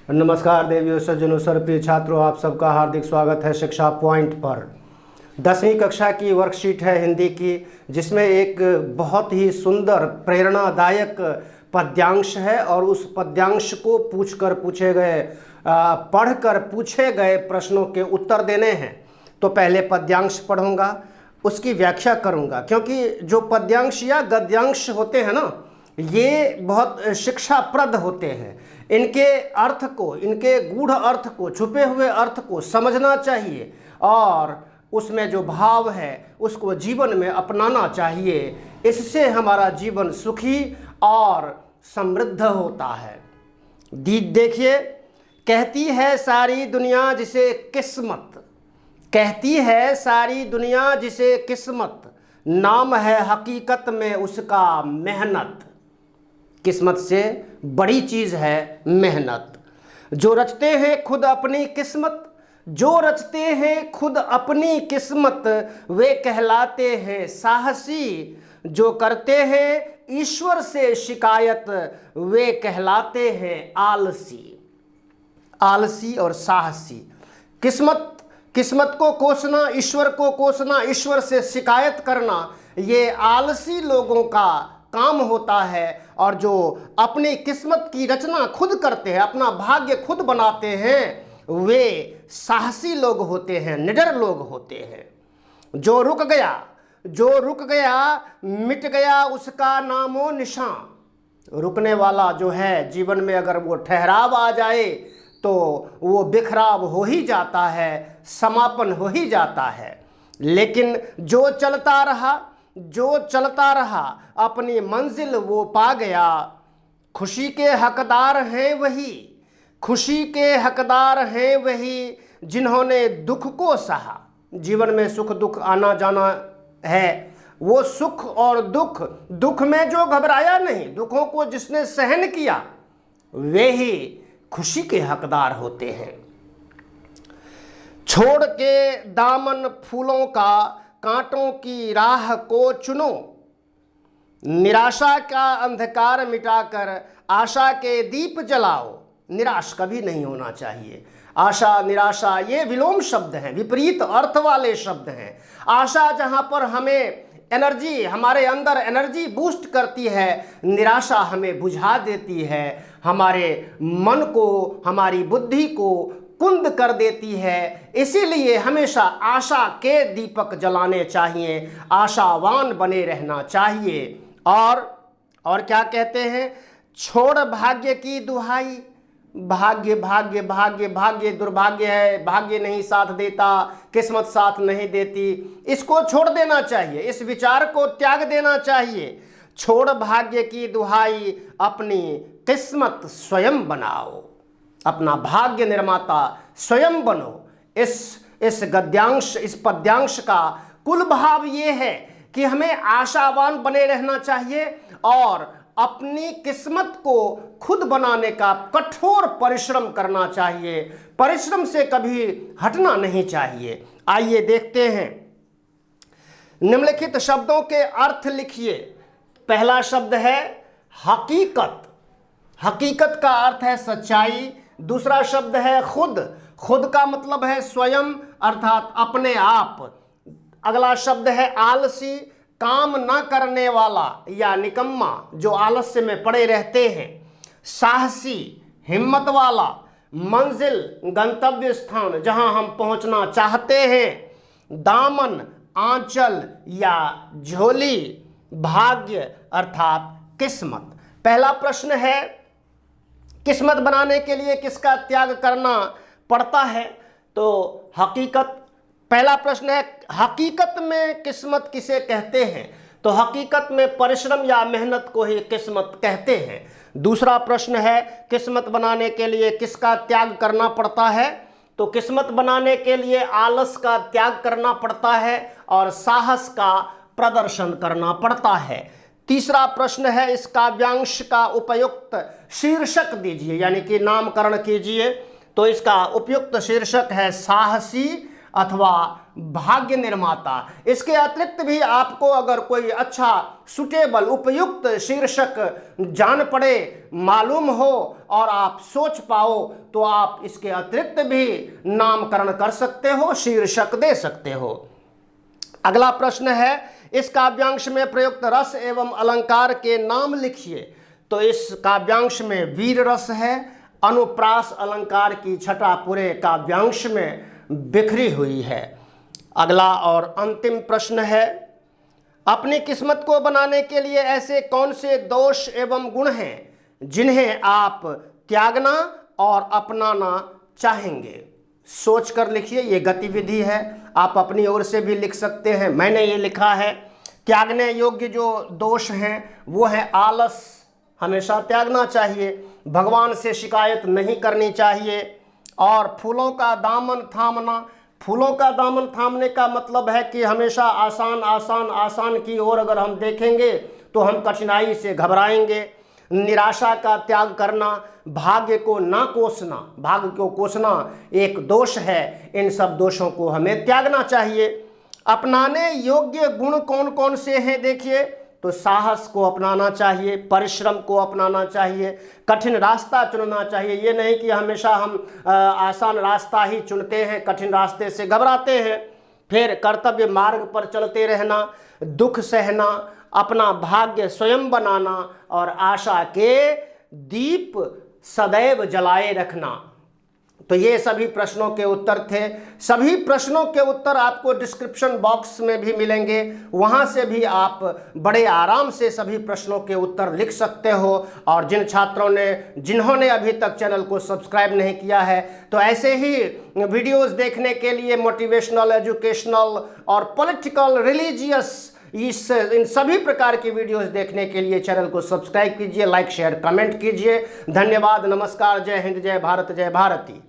नमस्कार देवियों सज्जनों प्रिय छात्रों, आप सबका हार्दिक स्वागत है शिक्षा पॉइंट पर। 10वीं कक्षा की वर्कशीट है हिंदी की, जिसमें एक बहुत ही सुंदर प्रेरणादायक पद्यांश है और उस पद्यांश को पढ़कर पूछे गए प्रश्नों के उत्तर देने हैं। तो पहले पद्यांश पढ़ूंगा, उसकी व्याख्या करूंगा, क्योंकि जो पद्यांश या गद्यांश होते हैं ना, ये बहुत शिक्षाप्रद होते हैं। इनके अर्थ को, इनके गूढ़ अर्थ को, छुपे हुए अर्थ को समझना चाहिए और उसमें जो भाव है उसको जीवन में अपनाना चाहिए। इससे हमारा जीवन सुखी और समृद्ध होता है। देखिए, कहती है सारी दुनिया जिसे किस्मत, कहती है सारी दुनिया जिसे किस्मत, नाम है हकीकत में उसका मेहनत। किस्मत से बड़ी चीज है मेहनत। जो रचते हैं खुद अपनी किस्मत, जो रचते हैं खुद अपनी किस्मत, वे कहलाते हैं साहसी। जो करते हैं ईश्वर से शिकायत, वे कहलाते हैं आलसी। आलसी और साहसी। किस्मत को कोसना, ईश्वर को कोसना, ईश्वर से शिकायत करना, ये आलसी लोगों का काम होता है। और जो अपनी किस्मत की रचना खुद करते हैं, अपना भाग्य खुद बनाते हैं, वे साहसी लोग होते हैं, निडर लोग होते हैं। जो रुक गया मिट गया उसका नामो निशान। रुकने वाला जो है जीवन में, अगर वो ठहराव आ जाए तो वो बिखराव हो ही जाता है, समापन हो ही जाता है। लेकिन जो चलता रहा अपनी मंजिल वो पा गया। खुशी के हकदार हैं वही, खुशी के हकदार हैं वही, जिन्होंने दुख को सहा। जीवन में सुख दुख आना जाना है, वो सुख और दुख में जो घबराया नहीं, दुखों को जिसने सहन किया, वे ही खुशी के हकदार होते हैं। छोड़ के दामन फूलों का, कांटों की राह को चुनो। निराशा का अंधकार मिटाकर आशा के दीप जलाओ। निराश कभी नहीं होना चाहिए। आशा निराशा ये विलोम शब्द हैं, विपरीत अर्थ वाले शब्द हैं। आशा जहां पर हमें एनर्जी, हमारे अंदर एनर्जी बूस्ट करती है, निराशा हमें बुझा देती है, हमारे मन को, हमारी बुद्धि को कुंद कर देती है। इसीलिए हमेशा आशा के दीपक जलाने चाहिए, आशावान बने रहना चाहिए। और क्या कहते हैं? छोड़ भाग्य की दुहाई। भाग्य भाग्य भाग्य भाग्य दुर्भाग्य है, भाग्य नहीं साथ देता, किस्मत साथ नहीं देती। इसको छोड़ देना चाहिए, इस विचार को त्याग देना चाहिए। छोड़ भाग्य की दुहाई, अपनी किस्मत स्वयं बनाओ, अपना भाग्य निर्माता स्वयं बनो। इस गद्यांश, इस पद्यांश का कुल भाव ये है कि हमें आशावान बने रहना चाहिए और अपनी किस्मत को खुद बनाने का कठोर परिश्रम करना चाहिए। परिश्रम से कभी हटना नहीं चाहिए। आइए देखते हैं। निम्नलिखित शब्दों के अर्थ लिखिए। पहला शब्द है हकीकत। हकीकत का अर्थ है सच्चाई। दूसरा शब्द है खुद। खुद का मतलब है स्वयं, अर्थात अपने आप। अगला शब्द है आलसी, काम ना करने वाला या निकम्मा, जो आलस्य में पड़े रहते हैं। साहसी, हिम्मत वाला। मंजिल, गंतव्य स्थान, जहां हम पहुंचना चाहते हैं। दामन, आंचल या झोली। भाग्य अर्थात किस्मत। पहला प्रश्न है, किस्मत बनाने के लिए किसका त्याग करना पड़ता है? तो हकीकत। पहला प्रश्न है, हकीकत में किस्मत किसे कहते हैं? तो हकीकत में परिश्रम या मेहनत को ही किस्मत कहते हैं। दूसरा प्रश्न है, किस्मत बनाने के लिए किसका त्याग करना पड़ता है? तो किस्मत बनाने के लिए आलस का त्याग करना पड़ता है और साहस का प्रदर्शन करना पड़ता है। तीसरा प्रश्न है, इस काव्यांश का उपयुक्त शीर्षक दीजिए, यानी कि नामकरण कीजिए। तो इसका उपयुक्त शीर्षक है साहसी अथवा भाग्य निर्माता। इसके अतिरिक्त भी आपको अगर कोई अच्छा सुटेबल उपयुक्त शीर्षक जान पड़े, मालूम हो और आप सोच पाओ तो आप इसके अतिरिक्त भी नामकरण कर सकते हो, शीर्षक दे सकते हो। अगला प्रश्न है, इस काव्यांश में प्रयुक्त रस एवं अलंकार के नाम लिखिए। तो इस काव्यांश में वीर रस है, अनुप्रास अलंकार की छटा पूरे काव्यांश में बिखरी हुई है। अगला और अंतिम प्रश्न है, अपनी किस्मत को बनाने के लिए ऐसे कौन से दोष एवं गुण हैं जिन्हें आप त्यागना और अपनाना चाहेंगे। सोच कर लिखिए, ये गतिविधि है, आप अपनी ओर से भी लिख सकते हैं, मैंने ये लिखा है। त्यागने योग्य जो दोष हैं वो है आलस, हमेशा त्यागना चाहिए, भगवान से शिकायत नहीं करनी चाहिए, और फूलों का दामन थामना। फूलों का दामन थामने का मतलब है कि हमेशा आसान आसान आसान की ओर अगर हम देखेंगे तो हम कठिनाई से घबराएंगे। निराशा का त्याग करना, भाग्य को ना कोसना, भाग्य को कोसना एक दोष है। इन सब दोषों को हमें त्यागना चाहिए। अपनाने योग्य गुण कौन कौन से हैं देखिए, तो साहस को अपनाना चाहिए, परिश्रम को अपनाना चाहिए, कठिन रास्ता चुनना चाहिए। ये नहीं कि हमेशा हम आसान रास्ता ही चुनते हैं, कठिन रास्ते से घबराते हैं। फिर कर्तव्य मार्ग पर चलते रहना, दुख सहना, अपना भाग्य स्वयं बनाना और आशा के दीप सदैव जलाए रखना। तो ये सभी प्रश्नों के उत्तर थे। सभी प्रश्नों के उत्तर आपको डिस्क्रिप्शन बॉक्स में भी मिलेंगे, वहाँ से भी आप बड़े आराम से सभी प्रश्नों के उत्तर लिख सकते हो। और जिन्होंने अभी तक चैनल को सब्सक्राइब नहीं किया है, तो ऐसे ही वीडियोस देखने के लिए, मोटिवेशनल, एजुकेशनल और पॉलिटिकल, रिलीजियस, इन सभी प्रकार की वीडियोस देखने के लिए चैनल को सब्सक्राइब कीजिए, लाइक शेयर कमेंट कीजिए। धन्यवाद, नमस्कार, जय हिंद, जय भारत, जय भारती।